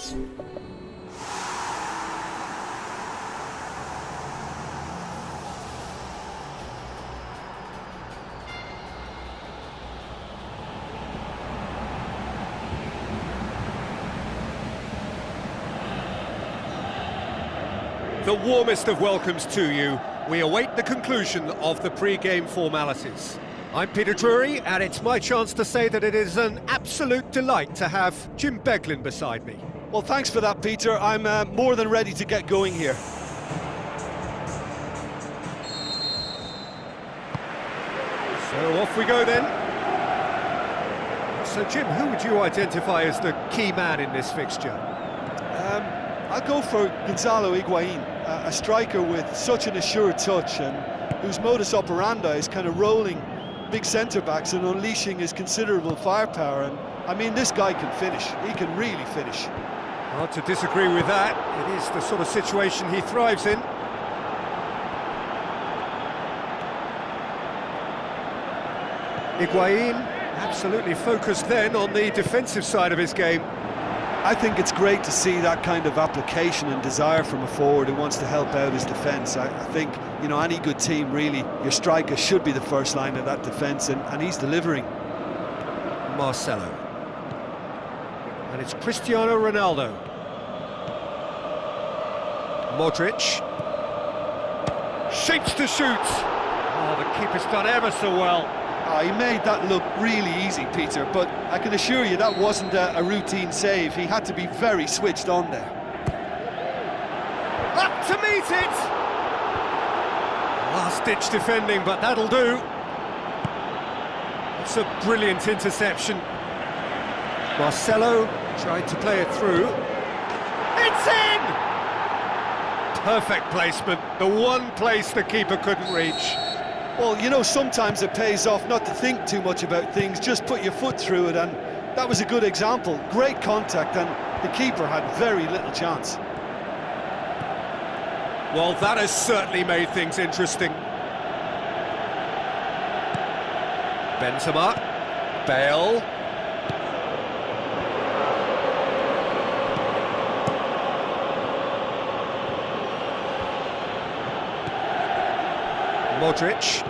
Juventus. The warmest of welcomes to you. We await the conclusion of the pre-game formalities. I'm Peter Drury, and it's my chance to say that it is an absolute delight to have Jim Beglin beside me. Well, thanks for that, Peter. I'm more than ready to get going here. So off we go then. So Jim, who would you identify as the key man in this fixture? I'll go for Gonzalo Higuain, a striker with such an assured touch and whose modus operandi is kind of rolling big centre-backs and unleashing his considerable firepower. And I mean, this guy can finish. He can really finish. Hard to disagree with that. It is the sort of situation he thrives in. Higuain absolutely focused then on the defensive side of his game. I think it's great to see that kind of application and desire from a forward who wants to help out his defence. I think, you know, any good team, really, your striker should be the first line of that defence, and he's delivering. Marcelo. And it's Cristiano Ronaldo. Modric. Shapes to shoot. Oh, the keeper's done ever so well. He made that look really easy, Peter, but I can assure you that wasn't a routine save. He had to be very switched on there. Up to meet it! Last-ditch defending, but that'll do. It's a brilliant interception. Marcelo tried to play it through. It's in! Perfect placement, the one place the keeper couldn't reach. Well, you know, sometimes it pays off not to think too much about things, just put your foot through it, and that was a good example. Great contact, and the keeper had very little chance. Well, that has certainly made things interesting. Benzema, Bale. Modric.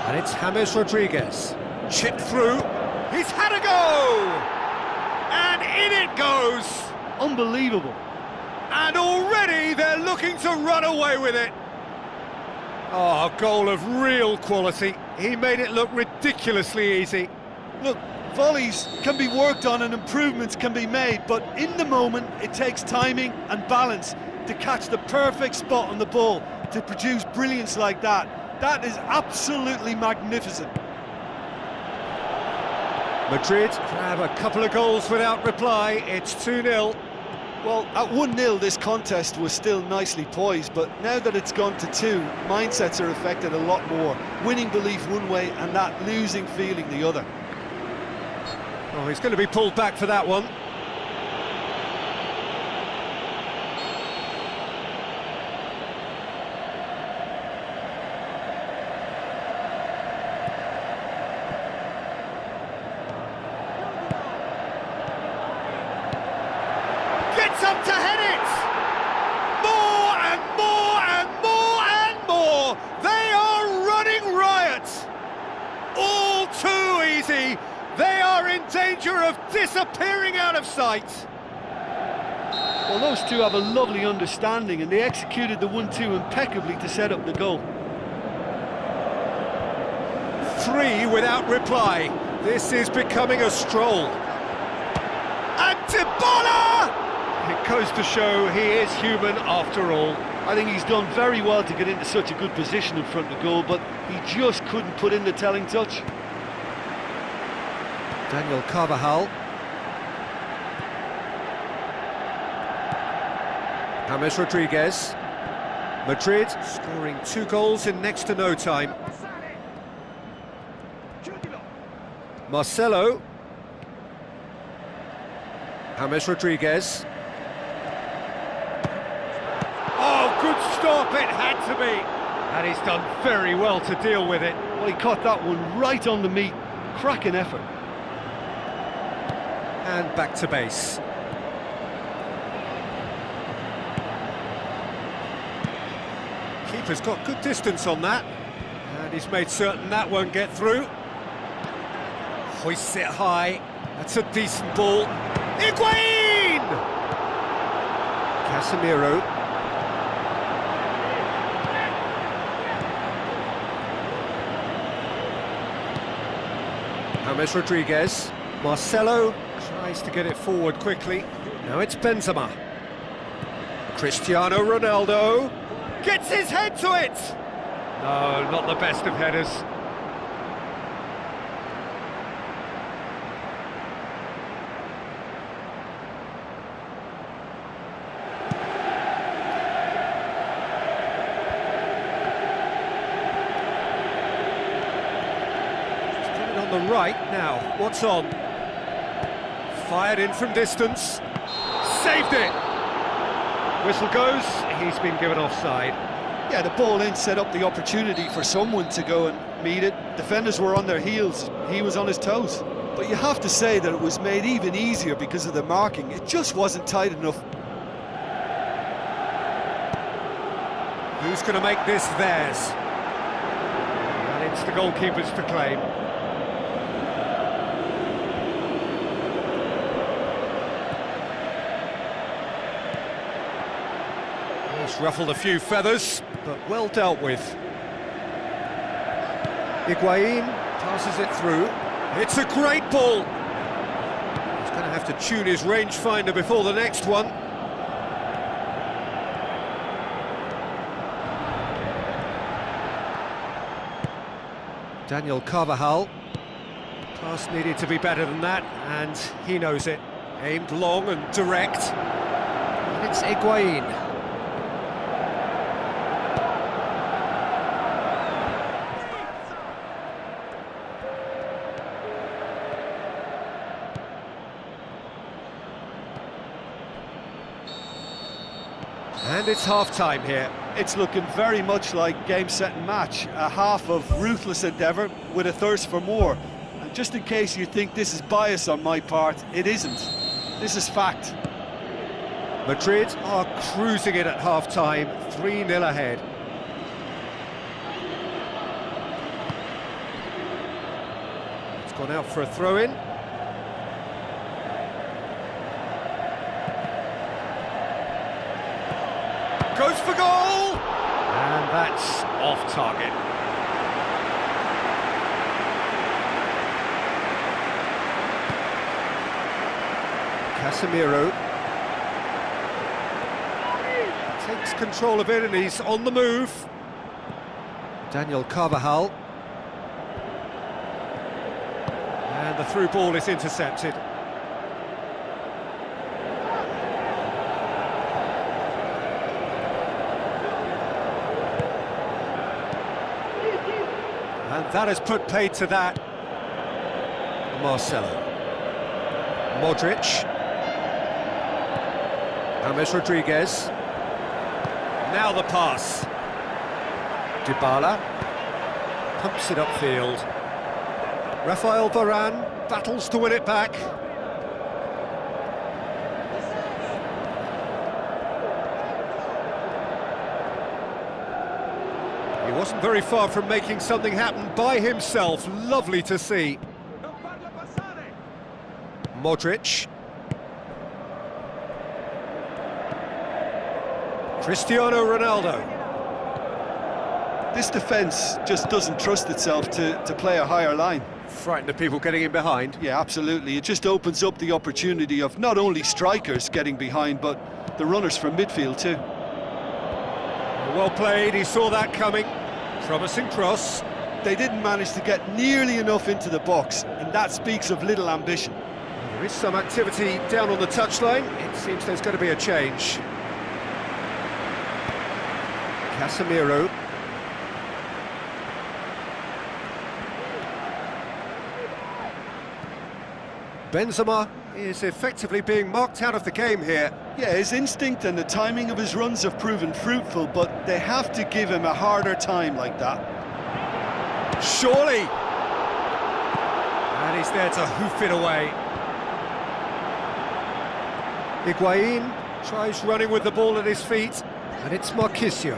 And it's James Rodriguez. Chipped through. He's had a go! And in it goes! Unbelievable. And already they're looking to run away with it. Oh, a goal of real quality. He made it look ridiculously easy. Look, volleys can be worked on and improvements can be made, but in the moment it takes timing and balance to catch the perfect spot on the ball to produce brilliance like that. That is absolutely magnificent. Madrid grab a couple of goals without reply. It's 2-0. Well, at 1-0 this contest was still nicely poised, but now that it's gone to 2, mindsets are affected a lot more. Winning belief one way and that losing feeling the other. Oh, he's going to be pulled back for that one. Gets up to head it! More and more and more and more! They are running riot! All too easy! They are in danger of disappearing out of sight! Well, those two have a lovely understanding and they executed the 1-2 impeccably to set up the goal. 3 without reply. This is becoming a stroll. And Dybala! It goes to show he is human after all. I think he's done very well to get into such a good position in front of goal, but he just couldn't put in the telling touch. Daniel Carvajal. James Rodriguez. Madrid scoring 2 goals in next to no time. Marcelo. James Rodriguez. Oh, good stop, it had to be. And he's done very well to deal with it. Well, he caught that one right on the meat. Cracking effort. And back to base. Keeper's got good distance on that. And he's made certain that won't get through. Hoists it high. That's a decent ball. Higuain! Casemiro. James Rodriguez. Marcelo tries to get it forward quickly. Now it's Benzema. Cristiano Ronaldo gets his head to it! No, not the best of headers. On the right now, what's on? Fired in from distance, saved it! Whistle goes, he's been given offside. Yeah, the ball in set up the opportunity for someone to go and meet it. Defenders were on their heels, he was on his toes. But you have to say that it was made even easier because of the marking. It just wasn't tight enough. Who's going to make this theirs? And it's the goalkeepers to claim. Ruffled a few feathers, but well dealt with. Higuain passes it through. It's a great ball. He's going to have to tune his rangefinder before the next one. Daniel Carvajal. Pass needed to be better than that, and he knows it. Aimed long and direct. And it's Higuain. And it's half-time here. It's looking very much like game, set and match. A half of ruthless endeavour with a thirst for more. And just in case you think this is bias on my part, it isn't. This is fact. Madrid are cruising it at half-time, 3-0 ahead. It's gone out for a throw-in. Goes for goal! And that's off target. Casemiro takes control of it and he's on the move. Daniel Carvajal. And the through ball is intercepted. And that has put paid to that. Marcelo. Modric. James Rodriguez. Now the pass. Dybala. Pumps it upfield. Rafael Varane battles to win it back. He wasn't very far from making something happen by himself. Lovely to see. Modric. Cristiano Ronaldo. This defence just doesn't trust itself to play a higher line. Frightened of people getting in behind. Yeah, absolutely. It just opens up the opportunity of not only strikers getting behind, but the runners from midfield too. Well played, he saw that coming. Promising cross. They didn't manage to get nearly enough into the box, and that speaks of little ambition. There is some activity down on the touchline. It seems there's going to be a change. Casemiro. Benzema is effectively being marked out of the game here. Yeah, his instinct and the timing of his runs have proven fruitful, but they have to give him a harder time like that. Surely! And he's there to hoof it away. Higuain tries running with the ball at his feet, and it's Marquisio.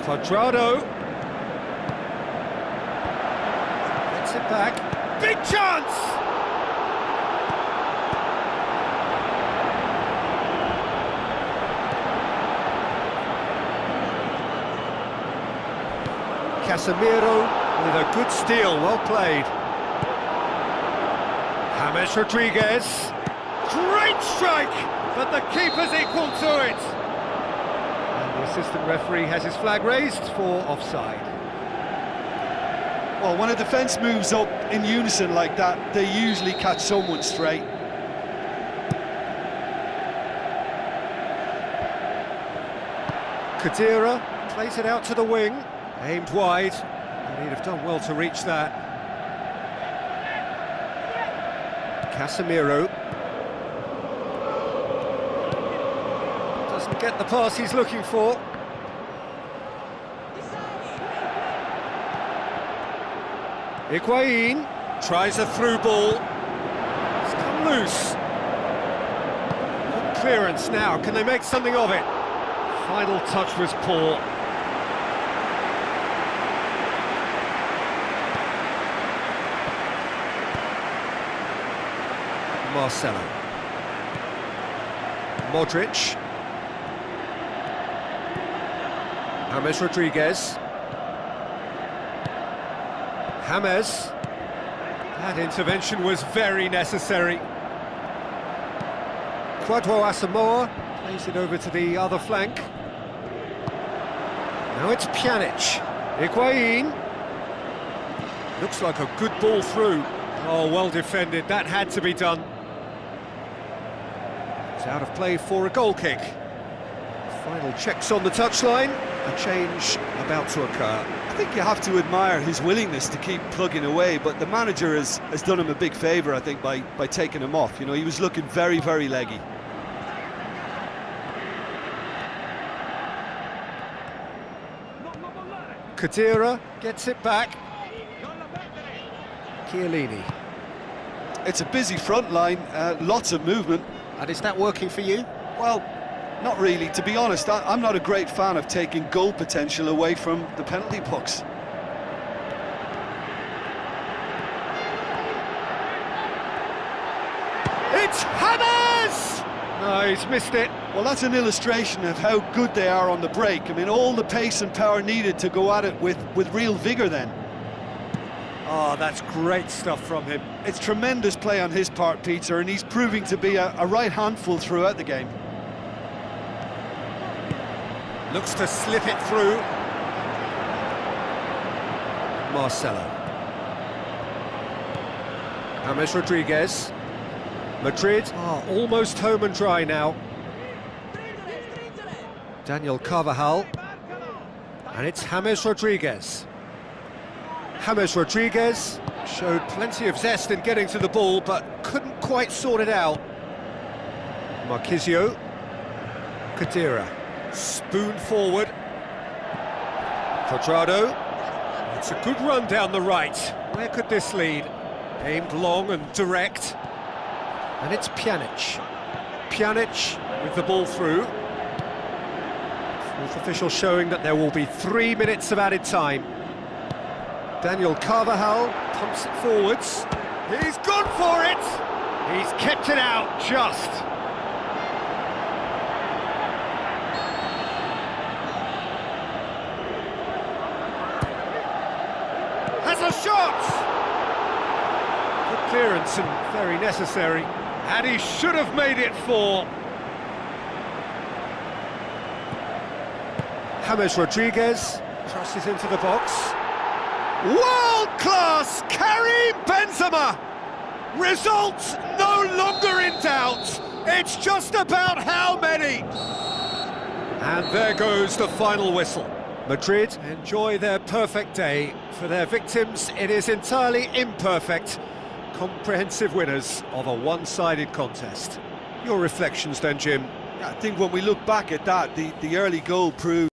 Cuadrado gets it back. Big chance! Casemiro with a good steal, well played. James Rodriguez. Great strike, but the keeper's equal to it. And the assistant referee has his flag raised for offside. Well, when a defence moves up in unison like that, they usually catch someone straight. Khedira plays it out to the wing, aimed wide, and he'd have done well to reach that. Casemiro doesn't get the pass he's looking for. Higuain tries a through ball. It's come loose. Good clearance now. Can they make something of it? Final touch was poor. Marcelo. Modric. James Rodriguez. James. That intervention was very necessary. Cuadrado Asamoah plays it over to the other flank. Now it's Pjanic. Higuain. Looks like a good ball through. Oh, well defended. That had to be done. It's out of play for a goal kick. Final checks on the touchline. A change about to occur. I think you have to admire his willingness to keep plugging away, but the manager has done him a big favour, I think, by taking him off. You know, he was looking very, very leggy. Khedira gets it back. Chiellini. It's a busy front line, lots of movement. And is that working for you? Well, not really. To be honest, I'm not a great fan of taking goal potential away from the penalty box. It's James! No, he's missed it. Well, that's an illustration of how good they are on the break. I mean, all the pace and power needed to go at it with real vigour then. Oh, that's great stuff from him. It's tremendous play on his part, Peter, and he's proving to be a right handful throughout the game. Looks to slip it through. Marcelo. James Rodriguez. Madrid are almost home and dry now. Daniel Carvajal. And it's James Rodriguez. James Rodriguez showed plenty of zest in getting to the ball, but couldn't quite sort it out. Marquisio. Khedira. Spoon forward. Cuadrado. It's a good run down the right. Where could this lead? Aimed long and direct. And it's Pjanic. Pjanic with the ball through. Fourth official showing that there will be 3 minutes of added time. Daniel Carvajal pumps it forwards. He's gone for it! He's kept it out just. Has a shot! Good clearance and very necessary. And he should have made it 4. James Rodriguez crosses into the box. World-class Karim Benzema! Results no longer in doubt. It's just about how many. And there goes the final whistle. Madrid enjoy their perfect day. For their victims, it is entirely imperfect. Comprehensive winners of a one-sided contest. Your reflections then, Jim? I think when we look back at that, the early goal proved